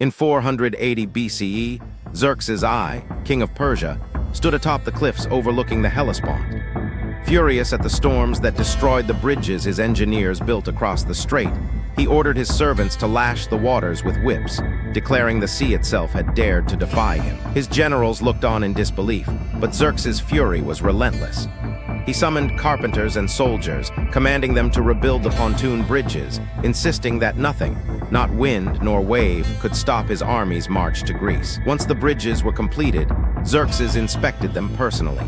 In 480 BCE, Xerxes I, king of Persia, stood atop the cliffs overlooking the Hellespont. Furious at the storms that destroyed the bridges his engineers built across the strait, he ordered his servants to lash the waters with whips, declaring the sea itself had dared to defy him. His generals looked on in disbelief, but Xerxes' fury was relentless. He summoned carpenters and soldiers, commanding them to rebuild the pontoon bridges, insisting that nothing, not wind nor wave, could stop his army's march to Greece. Once the bridges were completed, Xerxes inspected them personally.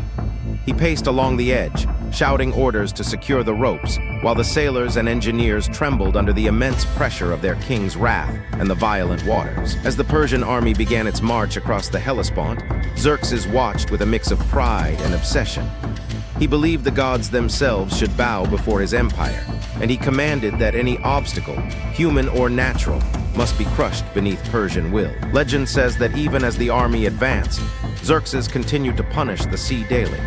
He paced along the edge, shouting orders to secure the ropes, while the sailors and engineers trembled under the immense pressure of their king's wrath and the violent waters. As the Persian army began its march across the Hellespont, Xerxes watched with a mix of pride and obsession. He believed the gods themselves should bow before his empire, and he commanded that any obstacle, human or natural, must be crushed beneath Persian will. Legend says that even as the army advanced, Xerxes continued to punish the sea daily,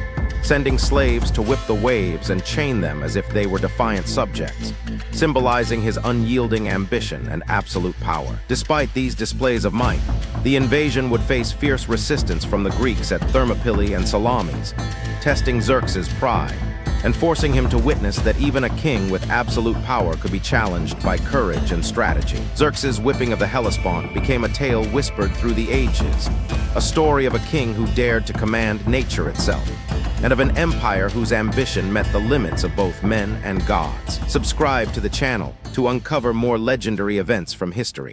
sending slaves to whip the waves and chain them as if they were defiant subjects, symbolizing his unyielding ambition and absolute power. Despite these displays of might, the invasion would face fierce resistance from the Greeks at Thermopylae and Salamis, testing Xerxes' pride and forcing him to witness that even a king with absolute power could be challenged by courage and strategy. Xerxes' whipping of the Hellespont became a tale whispered through the ages, a story of a king who dared to command nature itself, and of an empire whose ambition met the limits of both men and gods. Subscribe to the channel to uncover more legendary events from history.